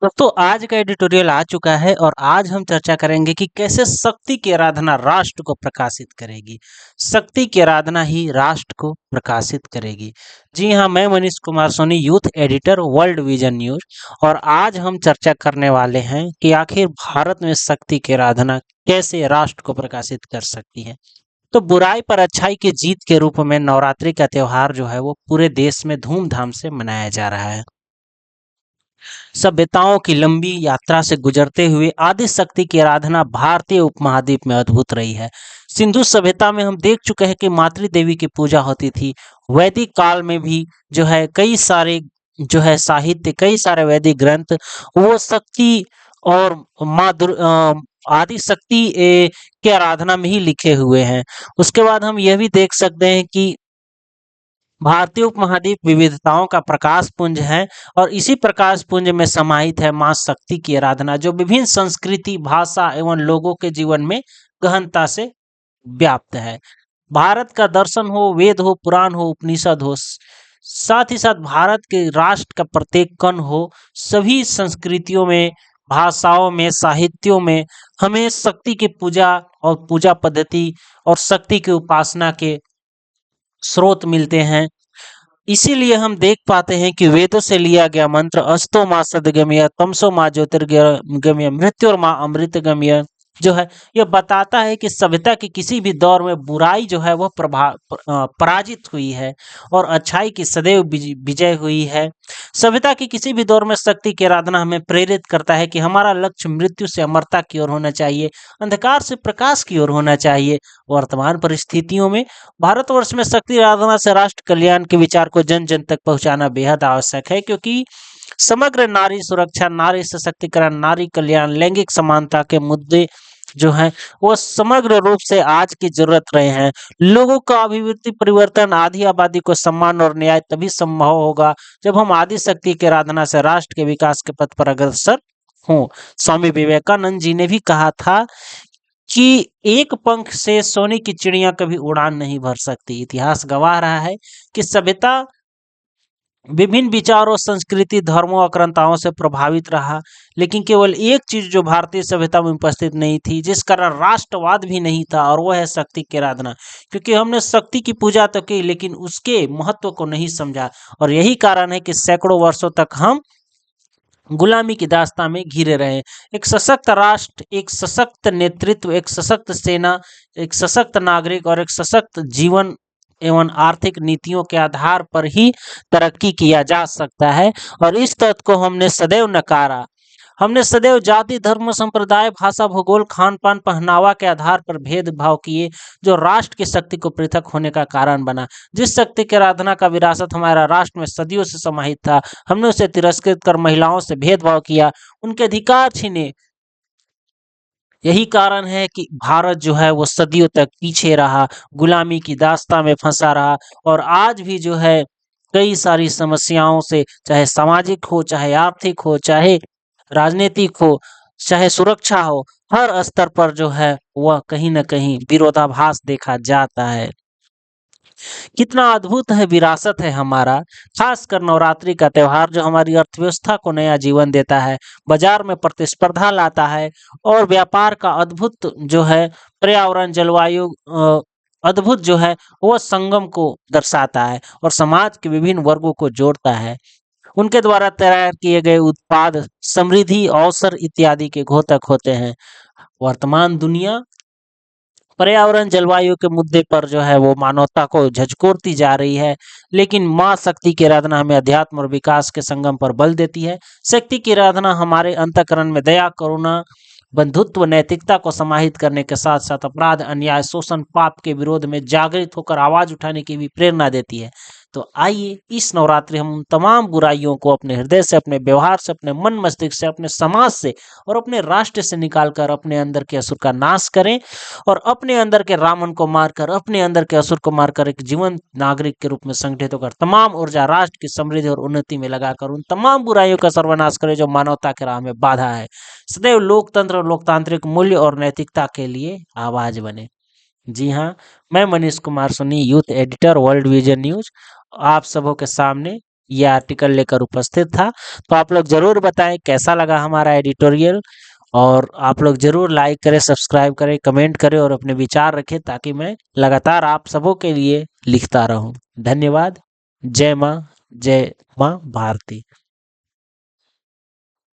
दोस्तों आज का एडिटोरियल आ चुका है और आज हम चर्चा करेंगे कि कैसे शक्ति की आराधना राष्ट्र को प्रकाशित करेगी। शक्ति की आराधना ही राष्ट्र को प्रकाशित करेगी। जी हाँ, मैं Manish Kumar Soni, youth editor, World Vision News. और आज हम चर्चा करने वाले हैं कि आखिर भारत में शक्ति की आराधना कैसे राष्ट्र को प्रकाशित कर सकती है। तो बुराई पर अच्छाई की जीत के रूप में नवरात्रि का त्योहार जो है वो पूरे देश में धूमधाम से मनाया जा रहा है। सभ्यताओं की लंबी यात्रा से गुजरते हुए आदि शक्ति की आराधना भारतीय उपमहाद्वीप में अद्भुत रही है। सिंधु सभ्यता में हम देख चुके हैं कि मातृ देवी की पूजा होती थी। वैदिक काल में भी जो है कई सारे जो है साहित्य, कई सारे वैदिक ग्रंथ वो शक्ति और आदि शक्ति के आराधना में ही लिखे हुए हैं। उसके बाद हम यह भी देख सकते हैं कि भारतीय उपमहाद्वीप विविधताओं का प्रकाश पुंज है और इसी प्रकाश पुंज में समाहित है मां शक्ति की आराधना, जो विभिन्न संस्कृति, भाषा एवं लोगों के जीवन में गहनता से व्याप्त है। भारत का दर्शन हो, वेद हो, पुराण हो, उपनिषद हो, साथ ही साथ भारत के राष्ट्र का प्रत्येक कण हो, सभी संस्कृतियों में, भाषाओं में, साहित्यों में हमें शक्ति की पूजा और पूजा पद्धति और शक्ति की उपासना के स्रोत मिलते हैं। इसीलिए हम देख पाते हैं कि वेदों से लिया गया मंत्र अस्तो माँ सदगमय, तमसो माँ ज्योतिर्गमय, मृत्यु और माँ अमृतगमय जो है यह बताता है कि सभ्यता के किसी भी दौर में बुराई जो है वह पराजित हुई है और अच्छाई की सदैव विजय हुई है। सभ्यता की किसी भी दौर में शक्ति की आराधना हमें प्रेरित करता है कि हमारा लक्ष्य मृत्यु से अमरता की ओर होना चाहिए, अंधकार से प्रकाश की ओर होना चाहिए। वर्तमान परिस्थितियों में भारतवर्ष में शक्ति आराधना से राष्ट्र कल्याण के विचार को जन जन तक पहुंचाना बेहद आवश्यक है, क्योंकि समग्र नारी सुरक्षा, नारी सशक्तिकरण, नारी कल्याण, लैंगिक समानता के मुद्दे जो हैं वो समग्र रूप से आज की जरूरत रहे हैं। लोगों का अभिवृत्ति परिवर्तन, आधी आबादी को सम्मान और न्याय तभी संभव होगा जब हम आदि शक्ति की आराधना से राष्ट्र के विकास के पथ पर अग्रसर हों। स्वामी विवेकानंद जी ने भी कहा था कि एक पंख से सोने की चिड़िया कभी उड़ान नहीं भर सकती। इतिहास गवाह रहा है कि सभ्यता विभिन्न विचारों, संस्कृति, धर्मों, आक्रांताओं से प्रभावित रहा, लेकिन केवल एक चीज जो भारतीय सभ्यता में उपस्थित नहीं थी, जिस कारण राष्ट्रवाद भी नहीं था, और वह है शक्ति की आराधना। क्योंकि हमने शक्ति की पूजा तो की लेकिन उसके महत्व को नहीं समझा, और यही कारण है कि सैकड़ों वर्षों तक हम गुलामी की दास्तां में घिरे रहे। एक सशक्त राष्ट्र, एक सशक्त नेतृत्व, एक सशक्त सेना, एक सशक्त नागरिक और एक सशक्त जीवन एवं आर्थिक नीतियों के आधार पर ही तरक्की किया जा सकता है, और इस तथ्य को हमने सदैव नकारा। हमने सदैव जाति, धर्म, संप्रदाय, भाषा, भूगोल, खान पान, पहनावा के आधार पर भेदभाव किए, जो राष्ट्र की शक्ति को पृथक होने का कारण बना। जिस शक्ति की आराधना का विरासत हमारा राष्ट्र में सदियों से समाहित था, हमने उसे तिरस्कृत कर महिलाओं से भेदभाव किया, उनके अधिकार छीने। यही कारण है कि भारत जो है वो सदियों तक पीछे रहा, गुलामी की दास्तां में फंसा रहा, और आज भी जो है कई सारी समस्याओं से, चाहे सामाजिक हो, चाहे आर्थिक हो, चाहे राजनीतिक हो, चाहे सुरक्षा हो, हर स्तर पर जो है वह कहीं न कहीं विरोधाभास देखा जाता है। कितना अद्भुत है, विरासत है हमारा, खासकर नवरात्रि का त्योहार जो हमारी अर्थव्यवस्था को नया जीवन देता है, बाजार में प्रतिस्पर्धा लाता है, और व्यापार का अद्भुत जो है पर्यावरण, जलवायु अद्भुत जो है वह संगम को दर्शाता है और समाज के विभिन्न वर्गों को जोड़ता है। उनके द्वारा तैयार किए गए उत्पाद समृद्धि, अवसर इत्यादि के घोतक होते हैं। वर्तमान दुनिया पर्यावरण, जलवायु के मुद्दे पर जो है वो मानवता को झकझोरती जा रही है, लेकिन माँ शक्ति की आराधना हमें अध्यात्म और विकास के संगम पर बल देती है। शक्ति की आराधना हमारे अंतःकरण में दया, करुणा, बंधुत्व, नैतिकता को समाहित करने के साथ साथ अपराध, अन्याय, शोषण, पाप के विरोध में जागृत होकर आवाज उठाने की भी प्रेरणा देती है। तो आइए इस नवरात्रि हम उन तमाम बुराइयों को अपने हृदय से, अपने व्यवहार से, अपने मन मस्तिष्क से, अपने समाज से और अपने राष्ट्र से निकालकर अपने अंदर के असुर का नाश करें, और अपने अंदर के रावण को मारकर, अपने अंदर के असुर को मारकर एक जीवंत नागरिक के रूप में संगठित होकर तमाम ऊर्जा राष्ट्र की समृद्धि और उन्नति में लगाकर उन तमाम बुराइयों का सर्वनाश करें जो मानवता के राह में बाधा है। सदैव लोकतंत्र और लोकतांत्रिक मूल्य और नैतिकता के लिए आवाज बने। जी हाँ, मैं Manish Kumar Soni, youth editor, World Vision News, आप सबों के सामने ये आर्टिकल लेकर उपस्थित था। तो आप लोग ज़रूर बताएं कैसा लगा हमारा एडिटोरियल, और आप लोग ज़रूर लाइक करें, सब्सक्राइब करें, कमेंट करें और अपने विचार रखें, ताकि मैं लगातार आप सबों के लिए लिखता रहूं। धन्यवाद। जय माँ, जय माँ भारती।